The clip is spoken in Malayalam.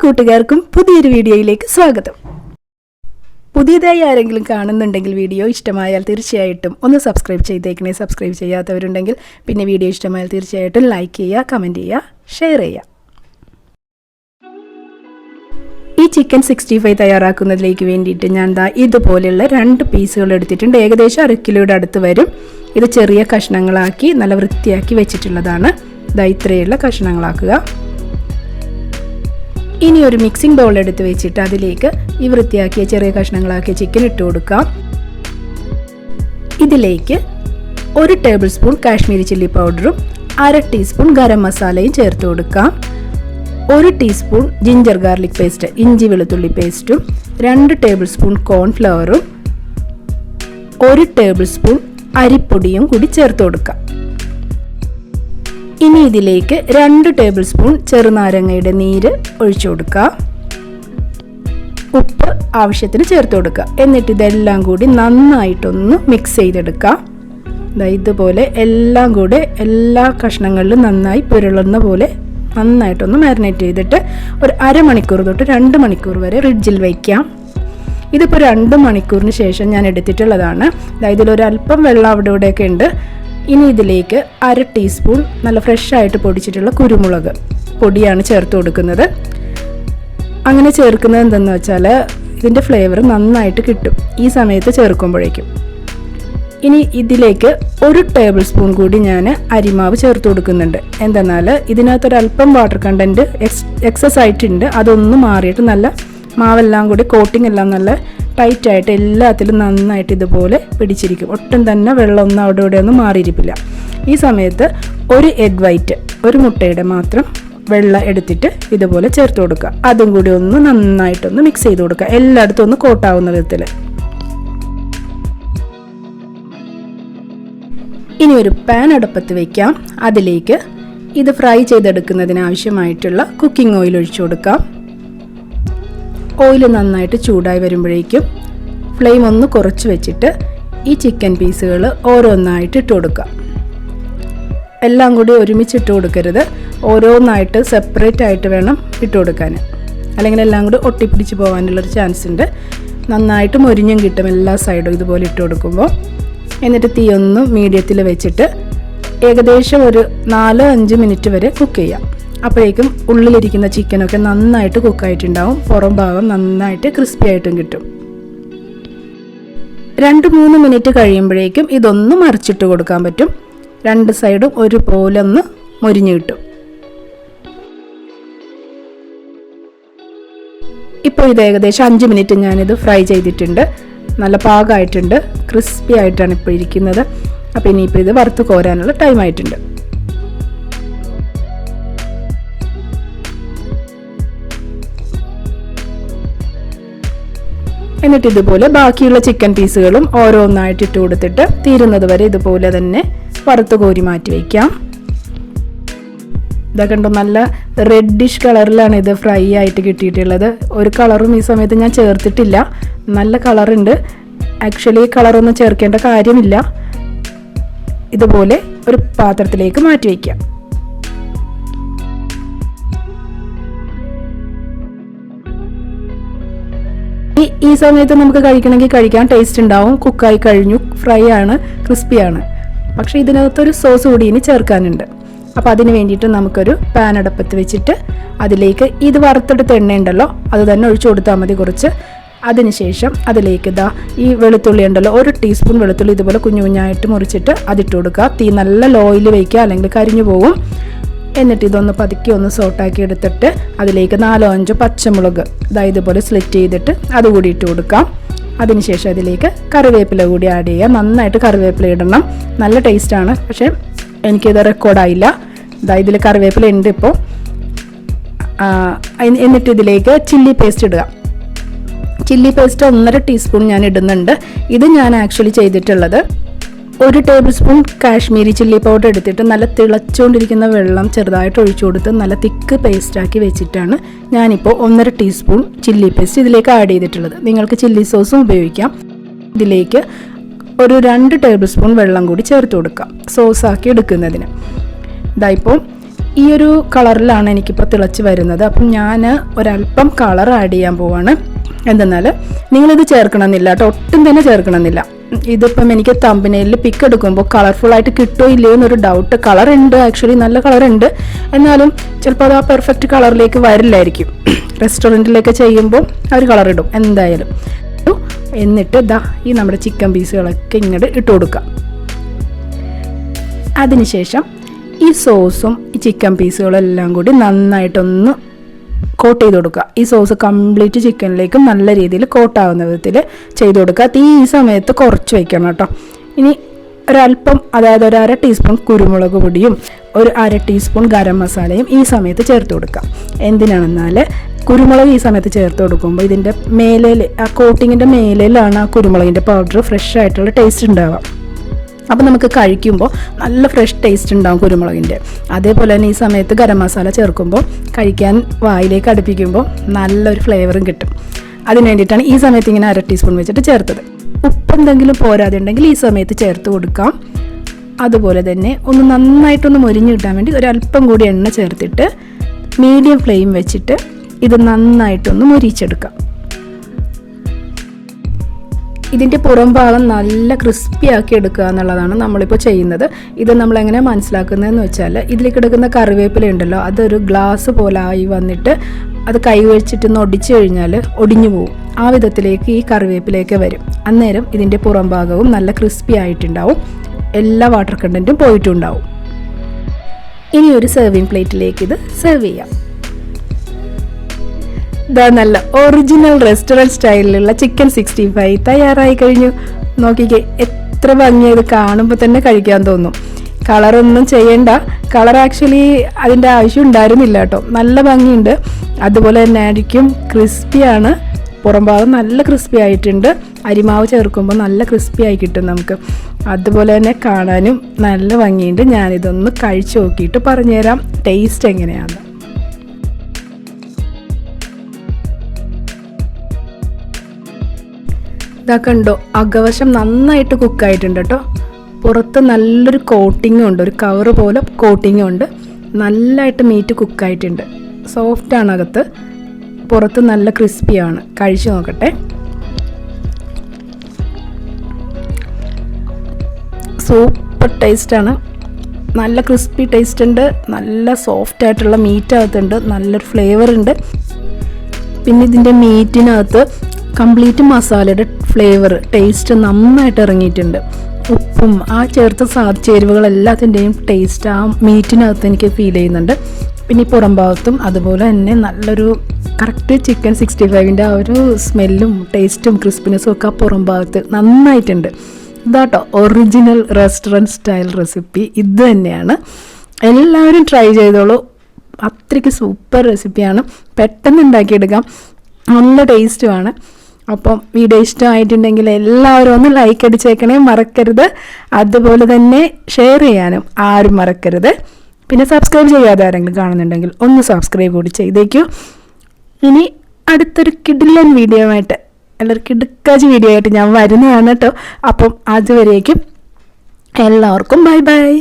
കൂട്ടുകാർക്കും പുതിയൊരു വീഡിയോയിലേക്ക് സ്വാഗതം. പുതിയതായി ആരെങ്കിലും കാണുന്നുണ്ടെങ്കിൽ വീഡിയോ ഇഷ്ടമായാൽ തീർച്ചയായിട്ടും ഒന്ന് സബ്സ്ക്രൈബ് ചെയ്തേക്കണേ. സബ്സ്ക്രൈബ് ചെയ്യാത്തവരുണ്ടെങ്കിൽ പിന്നെ വീഡിയോ ഇഷ്ടമായാൽ തീർച്ചയായിട്ടും ലൈക്ക് ചെയ്യുക, കമൻറ്റ് ചെയ്യുക, ഷെയർ ചെയ്യുക. ഈ ചിക്കൻ 65 തയ്യാറാക്കുന്നതിലേക്ക് വേണ്ടിയിട്ട് ഞാൻ ഇതുപോലെയുള്ള 2 പീസുകൾ എടുത്തിട്ടുണ്ട്. ഏകദേശം 1/2 കിലോയുടെ അടുത്ത് വരും. ഇത് ചെറിയ കഷ്ണങ്ങളാക്കി നല്ല വൃത്തിയാക്കി വെച്ചിട്ടുള്ളതാണ്. ഇത്രയുള്ള കഷ്ണങ്ങളാക്കുക. ഇനി ഒരു മിക്സിംഗ് ബൗൾ എടുത്ത് വെച്ചിട്ട് അതിലേക്ക് ഈ വൃത്തിയാക്കിയ ചെറിയ കഷ്ണങ്ങളാക്കിയ ചിക്കൻ ഇട്ട് കൊടുക്കാം. ഇതിലേക്ക് 1 ടേബിൾ സ്പൂൺ കാശ്മീരി ചില്ലി പൗഡറും 1/2 ടീസ്പൂൺ ഗരം മസാലയും ചേർത്ത് കൊടുക്കാം. 1 ടീസ്പൂൺ ജിഞ്ചർ ഗാർലിക് പേസ്റ്റ്, ഇഞ്ചി വെളുത്തുള്ളി പേസ്റ്റും 2 ടേബിൾ സ്പൂൺ കോൺഫ്ലവറും 1 ടേബിൾ സ്പൂൺ അരിപ്പൊടിയും കൂടി ചേർത്ത് കൊടുക്കാം. ഇനി ഇതിലേക്ക് 2 ടേബിൾ സ്പൂൺ ചെറുനാരങ്ങയുടെ നീര് ഒഴിച്ചു കൊടുക്കുക. ഉപ്പ് ആവശ്യത്തിന് ചേർത്ത് കൊടുക്കുക. എന്നിട്ട് ഇതെല്ലാം കൂടി നന്നായിട്ടൊന്ന് മിക്സ് ചെയ്തെടുക്കുക. ഇതുപോലെ എല്ലാം കൂടെ എല്ലാ കഷ്ണങ്ങളിലും നന്നായി പുരളുന്ന പോലെ നന്നായിട്ടൊന്ന് മാരിനേറ്റ് ചെയ്തിട്ട് ഒരു അരമണിക്കൂർ തൊട്ട് 2 മണിക്കൂർ വരെ ഫ്രിഡ്ജിൽ വയ്ക്കാം. ഇതിപ്പോൾ 2 മണിക്കൂറിന് ശേഷം ഞാൻ എടുത്തിട്ടുള്ളതാണ്. ഇതിലൊരല്പം വെള്ളം അവിടെ ഇവിടെയൊക്കെ ഉണ്ട്. ഇനി ഇതിലേക്ക് 1/2 ടീസ്പൂൺ നല്ല ഫ്രഷ് ആയിട്ട് പൊടിച്ചിട്ടുള്ള കുരുമുളക് പൊടിയാണ് ചേർത്ത് കൊടുക്കുന്നത്. അങ്ങനെ ചേർക്കുന്നത് എന്തെന്ന് വെച്ചാൽ ഇതിൻ്റെ ഫ്ലേവർ നന്നായിട്ട് കിട്ടും ഈ സമയത്ത് ചേർക്കുമ്പോഴേക്കും. ഇനി ഇതിലേക്ക് 1 ടേബിൾ സ്പൂൺ കൂടി ഞാൻ അരിമാവ് ചേർത്ത് കൊടുക്കുന്നുണ്ട്. എന്തെന്നാൽ ഇതിനകത്തൊരല്പം വാട്ടർ കണ്ടൻറ്റ് എക്സസ് ആയിട്ടുണ്ട്. അതൊന്ന് മാറിയിട്ട് നല്ല മാവെല്ലാം കൂടി കോട്ടിംഗ് എല്ലാം നല്ല ടൈറ്റായിട്ട് എല്ലാത്തിലും നന്നായിട്ട് ഇതുപോലെ പിടിച്ചിരിക്കും. ഒട്ടും തന്നെ വെള്ളമൊന്നും അവിടെ ഇവിടെ ഒന്നും മാറിയിരിപ്പില്ല. ഈ സമയത്ത് 1 എഗ് വൈറ്റ്, 1 മുട്ടയുടെ മാത്രം വെള്ളം എടുത്തിട്ട് ഇതുപോലെ ചേർത്ത് കൊടുക്കുക. അതും കൂടി ഒന്ന് നന്നായിട്ടൊന്ന് മിക്സ് ചെയ്ത് കൊടുക്കുക, എല്ലായിടത്തും ഒന്ന് കോട്ടാവുന്ന വിധത്തിൽ. ഇനി ഒരു പാൻ അടുപ്പത്ത് വയ്ക്കാം. അതിലേക്ക് ഇത് ഫ്രൈ ചെയ്തെടുക്കുന്നതിന് ആവശ്യമായിട്ടുള്ള കുക്കിംഗ് ഓയിൽ ഒഴിച്ചു കൊടുക്കാം. ഓയിൽ നന്നായിട്ട് ചൂടായി വരുമ്പോഴേക്കും ഫ്ലെയിം ഒന്ന് കുറച്ച് വെച്ചിട്ട് ഈ ചിക്കൻ പീസുകൾ ഓരോന്നായിട്ട് ഇട്ട് കൊടുക്കുക. എല്ലാം കൂടി ഒരുമിച്ച് ഇട്ട് കൊടുക്കരുത്, ഓരോന്നായിട്ട് സെപ്പറേറ്റ് ആയിട്ട് വേണം ഇട്ട് കൊടുക്കാൻ. അല്ലെങ്കിൽ എല്ലാം കൂടി ഒട്ടിപ്പിടിച്ച് പോകാനുള്ളൊരു ചാൻസ് ഉണ്ട്. നന്നായിട്ട് മൊരിഞ്ഞും കിട്ടും എല്ലാ സൈഡും ഇതുപോലെ ഇട്ട് കൊടുക്കുമ്പോൾ. എന്നിട്ട് തീ ഒന്ന് മീഡിയത്തിൽ വെച്ചിട്ട് ഏകദേശം ഒരു 4-5 മിനിറ്റ് വരെ കുക്ക് ചെയ്യാം. അപ്പോഴേക്കും ഉള്ളിലിരിക്കുന്ന ചിക്കനൊക്കെ നന്നായിട്ട് കുക്കായിട്ടുണ്ടാവും. പുറം ഭാഗം നന്നായിട്ട് ക്രിസ്പി ആയിട്ടും കിട്ടും. 2-3 മിനിറ്റ് കഴിയുമ്പോഴേക്കും ഇതൊന്ന് മറിച്ചിട്ട് കൊടുക്കാൻ പറ്റും. 2 സൈഡും ഒരുപോലെ ഒന്ന് മൊരിഞ്ഞ് കിട്ടും. ഇപ്പോൾ ഇത് ഏകദേശം 5 മിനിറ്റ് ഞാനിത് ഫ്രൈ ചെയ്തിട്ടുണ്ട്. നല്ല പാകമായിട്ടുണ്ട്, ക്രിസ്പി ആയിട്ടാണ് ഇപ്പോൾ ഇരിക്കുന്നത്. അപ്പോൾ ഇനിയിപ്പോൾ ഇത് വറുത്ത് കോരാനുള്ള ടൈം ആയിട്ടുണ്ട്. എന്നിട്ട് ഇതുപോലെ ബാക്കിയുള്ള ചിക്കൻ പീസുകളും ഓരോന്നായിട്ട് ഇട്ട് കൊടുത്തിട്ട് തീരുന്നത് വരെ ഇതുപോലെ തന്നെ വറുത്ത് കോരി മാറ്റി വയ്ക്കാം. ഇതൊക്കെ ഉണ്ടോ, നല്ല റെഡിഷ് കളറിലാണ് ഇത് ഫ്രൈ ആയിട്ട് കിട്ടിയിട്ടുള്ളത്. ഒരു കളറും ഈ സമയത്ത് ഞാൻ ചേർത്തിട്ടില്ല. നല്ല കളറുണ്ട്. ആക്ച്വലി കളറൊന്നും ചേർക്കേണ്ട കാര്യമില്ല. ഇതുപോലെ ഒരു പാത്രത്തിലേക്ക് മാറ്റി വയ്ക്കാം. ഈ സമയത്ത് നമുക്ക് കഴിക്കണമെങ്കിൽ കഴിക്കാൻ ടേസ്റ്റ് ഉണ്ടാവും. കുക്കായി കഴിഞ്ഞു, ഫ്രൈ ആണ്, ക്രിസ്പിയാണ്. പക്ഷേ ഇതിനകത്തൊരു സോസ് കൂടി ഇനി ചേർക്കാനുണ്ട്. അപ്പോൾ അതിന് വേണ്ടിയിട്ട് നമുക്കൊരു പാൻ അടുപ്പത്ത് വെച്ചിട്ട് അതിലേക്ക് ഇത് വറുത്തെടുത്ത എണ്ണ ഉണ്ടല്ലോ അത് തന്നെ ഒഴിച്ചു കൊടുത്താൽ മതി കുറച്ച്. അതിനുശേഷം അതിലേക്ക് ഈ വെളുത്തുള്ളി ഉണ്ടല്ലോ, 1 ടീസ്പൂൺ വെളുത്തുള്ളി ഇതുപോലെ കുഞ്ഞു കുഞ്ഞായിട്ട് മുറിച്ചിട്ട് അതിട്ട് കൊടുക്കുക. തീ നല്ല ലോയിൽ വയ്ക്കുക, അല്ലെങ്കിൽ കരിഞ്ഞു പോകും. എന്നിട്ട് ഇതൊന്ന് പതുക്കി ഒന്ന് സോട്ടാക്കി എടുത്തിട്ട് അതിലേക്ക് 4-5 പച്ചമുളക് ഇതുപോലെ സ്ലിറ്റ് ചെയ്തിട്ട് അതുകൂടി ഇട്ട് കൊടുക്കാം. അതിനുശേഷം അതിലേക്ക് കറിവേപ്പില കൂടി ആഡ് ചെയ്യുക. നന്നായിട്ട് കറിവേപ്പില ഇടണം, നല്ല ടേസ്റ്റാണ്. പക്ഷേ എനിക്കിത് റെക്കോർഡായില്ല. ഇതിൽ കറിവേപ്പില ഉണ്ട് ഇപ്പോൾ. എന്നിട്ട് ഇതിലേക്ക് ചില്ലി പേസ്റ്റ് ഇടുക. ചില്ലി പേസ്റ്റ് 1.5 ടീസ്പൂൺ ഞാൻ ഇടുന്നുണ്ട്. ഇത് ഞാൻ ആക്ച്വലി ചെയ്തിട്ടുള്ളത് 1 table spoon Kashmiri chilli powder എടുത്തിട്ട് നല്ല തിളച്ചുകൊണ്ടിരിക്കുന്ന വെള്ളം ചെറുതായിട്ട് ഒഴിച്ചു കൊടുത്ത് നല്ല തിക്ക് പേസ്റ്റാക്കി വെച്ചിട്ടാണ് ഞാനിപ്പോൾ 1.5 ടീസ്പൂൺ ചില്ലി പേസ്റ്റ് ഇതിലേക്ക് ആഡ് ചെയ്തിട്ടുള്ളത്. നിങ്ങൾക്ക് ചില്ലി സോസും ഉപയോഗിക്കാം. ഇതിലേക്ക് ഒരു 2 ടേബിൾ സ്പൂൺ വെള്ളം കൂടി ചേർത്ത് കൊടുക്കാം സോസാക്കി എടുക്കുന്നതിന്. ഇപ്പോൾ ഈ ഒരു കളറിലാണ് എനിക്കിപ്പോൾ തിളച്ച് വരുന്നത്. അപ്പം ഞാൻ ഒരല്പം കളർ ആഡ് ചെയ്യാൻ പോവാണ്. എന്തെന്നാൽ നിങ്ങളിത് ചേർക്കണമെന്നില്ല കേട്ടോ, ഒട്ടും തന്നെ ചേർക്കണമെന്നില്ല. ഇതിപ്പം എനിക്ക് തമ്പനയിൽ പിക്ക് എടുക്കുമ്പോൾ കളർഫുള്ളായിട്ട് കിട്ടുമോ ഇല്ലയോ എന്നൊരു ഡൗട്ട്. കളറുണ്ട്, ആക്ച്വലി നല്ല കളറുണ്ട്, എന്നാലും ചിലപ്പോൾ അത് ആ പെർഫെക്റ്റ് കളറിലേക്ക് വരില്ലായിരിക്കും. റെസ്റ്റോറൻറ്റിലൊക്കെ ചെയ്യുമ്പോൾ അവർ കളറിടും എന്തായാലും. എന്നിട്ട് ഈ നമ്മുടെ ചിക്കൻ പീസുകളൊക്കെ ഇങ്ങോട്ട് ഇട്ട് കൊടുക്കാം. അതിനുശേഷം ഈ സോസും ഈ ചിക്കൻ പീസുകളും എല്ലാം കൂടി നന്നായിട്ടൊന്ന് കോട്ട് ചെയ്ത് കൊടുക്കുക. ഈ സോസ് കംപ്ലീറ്റ് ചിക്കനിലേക്ക് നല്ല രീതിയിൽ കോട്ടാവുന്ന വിധത്തിൽ ചെയ്ത് കൊടുക്കുക. തീ ഈ സമയത്ത് കുറച്ച് വയ്ക്കണം കേട്ടോ. ഇനി ഒരല്പം, അതായത് ഒരു 1/2 ടീസ്പൂൺ കുരുമുളക് പൊടിയും ഒരു 1/2 ടീസ്പൂൺ ഗരം മസാലയും ഈ സമയത്ത് ചേർത്ത് കൊടുക്കാം. എന്തിനാണെന്നാൽ കുരുമുളക് ഈ സമയത്ത് ചേർത്ത് കൊടുക്കുമ്പോൾ ഇതിൻ്റെ മേലേൽ, ആ കോട്ടിങ്ങിൻ്റെ മേലേലാണ് ആ കുരുമുളകിൻ്റെ പൗഡർ ഫ്രഷ് ആയിട്ടുള്ള ടേസ്റ്റ് ഉണ്ടാവുക. അപ്പോൾ നമുക്ക് കഴിക്കുമ്പോൾ നല്ല ഫ്രഷ് ടേസ്റ്റ് ഉണ്ടാകും കുരുമുളകിൻ്റെ. അതേപോലെ തന്നെ ഈ സമയത്ത് ഗരം മസാല ചേർക്കുമ്പോൾ കഴിക്കാൻ വായിലേക്ക് അടുപ്പിക്കുമ്പോൾ നല്ലൊരു ഫ്ലേവറും കിട്ടും. അതിന് വേണ്ടിയിട്ടാണ് ഈ സമയത്ത് ഇങ്ങനെ 1/2 ടീസ്പൂൺ വെച്ചിട്ട് ചേർത്തത്. ഉപ്പെന്തെങ്കിലും പോരാതെ ഉണ്ടെങ്കിൽ ഈ സമയത്ത് ചേർത്ത് കൊടുക്കാം. അതുപോലെ തന്നെ ഒന്ന് നന്നായിട്ടൊന്ന് മൊരിഞ്ഞ് കിട്ടാൻ വേണ്ടി ഒരല്പം കൂടി എണ്ണ ചേർത്തിട്ട് മീഡിയം ഫ്ലെയിം വെച്ചിട്ട് ഇത് നന്നായിട്ടൊന്ന് മൊരിച്ചെടുക്കാം. ഇതിൻ്റെ പുറം ഭാഗം നല്ല ക്രിസ്പി ആക്കി എടുക്കുക എന്നുള്ളതാണ് നമ്മളിപ്പോൾ ചെയ്യുന്നത്. ഇത് നമ്മളെങ്ങനെ മനസ്സിലാക്കുന്നതെന്ന് വെച്ചാൽ ഇതിലേക്ക് എടുക്കുന്ന കറിവേപ്പില ഉണ്ടല്ലോ, അതൊരു ഗ്ലാസ് പോലെ ആയി വന്നിട്ട് അത് കൈ വെച്ചിട്ട് ഒടിച്ചു കഴിഞ്ഞാൽ ഒടിഞ്ഞു പോകും. ആ വിധത്തിലേക്ക് ഈ കറിവേപ്പിലേക്ക് വരും. അന്നേരം ഇതിൻ്റെ പുറം ഭാഗവും നല്ല ക്രിസ്പി ആയിട്ടുണ്ടാവും, എല്ലാ വാട്ടർ കണ്ടൻറ്റും പോയിട്ടുണ്ടാവും. ഇനി ഒരു സെർവിങ് പ്ലേറ്റിലേക്ക് ഇത് സെർവ് ചെയ്യാം. ഇതാ നല്ല ഒറിജിനൽ റെസ്റ്റോറൻറ്റ് സ്റ്റൈലിലുള്ള ചിക്കൻ 65 തയ്യാറായി കഴിഞ്ഞു. നോക്കിക്കേ, എത്ര ഭംഗിയത്, കാണുമ്പോൾ തന്നെ കഴിക്കാൻ തോന്നും. കളറൊന്നും ചെയ്യണ്ട, കളർ ആക്ച്വലി അതിൻ്റെ ആവശ്യം ഉണ്ടായിരുന്നില്ല കേട്ടോ. നല്ല ഭംഗിയുണ്ട്, അതുപോലെ തന്നെ ആയിരിക്കും ക്രിസ്പിയാണ്. പുറം ഭാഗം നല്ല ക്രിസ്പി ആയിട്ടുണ്ട്. അരിമാവ് ചേർക്കുമ്പോൾ നല്ല ക്രിസ്പി ആയി കിട്ടും നമുക്ക്. അതുപോലെ തന്നെ കാണാനും നല്ല ഭംഗിയുണ്ട്. ഞാനിതൊന്ന് കഴിച്ച് നോക്കിയിട്ട് പറഞ്ഞുതരാം ടേസ്റ്റ് എങ്ങനെയാണ്. ഇതാ കണ്ടോ, അകവശം നന്നായിട്ട് കുക്കായിട്ടുണ്ട് കേട്ടോ. പുറത്ത് നല്ലൊരു കോട്ടിങ്ങും ഉണ്ട്, ഒരു കവറ് പോലെ കോട്ടിങ്ങും ഉണ്ട്. നല്ലതായിട്ട് മീറ്റ് കുക്കായിട്ടുണ്ട്. സോഫ്റ്റാണ് അകത്ത്, പുറത്ത് നല്ല ക്രിസ്പിയാണ്. കഴിച്ചു നോക്കട്ടെ. സൂപ്പർ ടേസ്റ്റാണ്, നല്ല ക്രിസ്പി ടേസ്റ്റ് ഉണ്ട്, നല്ല സോഫ്റ്റ് ആയിട്ടുള്ള മീറ്റ് അകത്തുണ്ട്, നല്ലൊരു ഫ്ലേവർ ഉണ്ട്. പിന്നെ ഇതിൻ്റെ മീറ്റിനകത്ത് കംപ്ലീറ്റ് മസാലയുടെ ഫ്ലേവർ ടേസ്റ്റ് നന്നായിട്ട് ഇറങ്ങിയിട്ടുണ്ട്. ഉപ്പും ആ ചേർത്ത ചേരുവകളെല്ലാത്തിൻ്റെയും ടേസ്റ്റ് ആ മീറ്റിനകത്ത് എനിക്ക് ഫീൽ ചെയ്യുന്നുണ്ട്. പിന്നെ ഈ പുറം ഭാഗത്തും അതുപോലെ തന്നെ നല്ലൊരു കറക്റ്റ് ചിക്കൻ 65ൻ്റെ ആ ഒരു സ്മെല്ലും ടേസ്റ്റും ക്രിസ്പിനെസ്സും ഒക്കെ ആ പുറം ഭാഗത്ത് നന്നായിട്ടുണ്ട്. ഇതാട്ടോ ഒറിജിനൽ റെസ്റ്റോറൻറ്റ് സ്റ്റൈൽ റെസിപ്പി ഇത് തന്നെയാണ്. എല്ലാവരും ട്രൈ ചെയ്തോളൂ, അത്രയ്ക്ക് സൂപ്പർ റെസിപ്പിയാണ്, പെട്ടെന്ന് ഉണ്ടാക്കിയെടുക്കാം, നല്ല ടേസ്റ്റുമാണ്. അപ്പം വീഡിയോ ഇഷ്ടമായിട്ടുണ്ടെങ്കിൽ എല്ലാവരും ഒന്ന് ലൈക്ക് അടിച്ചേക്കണേ മറക്കരുത്. അതുപോലെ തന്നെ ഷെയർ ചെയ്യാനും ആരും മറക്കരുത്. പിന്നെ സബ്സ്ക്രൈബ് ചെയ്യാതെ ആരെങ്കിലും കാണുന്നുണ്ടെങ്കിൽ ഒന്ന് സബ്സ്ക്രൈബ് കൂടി ചെയ്തേക്കൂ. ഇനി അടുത്തൊരു കിടിലൻ വീഡിയോ ആയിട്ട്, എല്ലാവർക്കും കിടുക്കാച്ച് വീഡിയോ ആയിട്ട് ഞാൻ വരുന്നതാണ് കേട്ടോ. അപ്പം അതുവരേക്കും എല്ലാവർക്കും ബൈ ബൈ.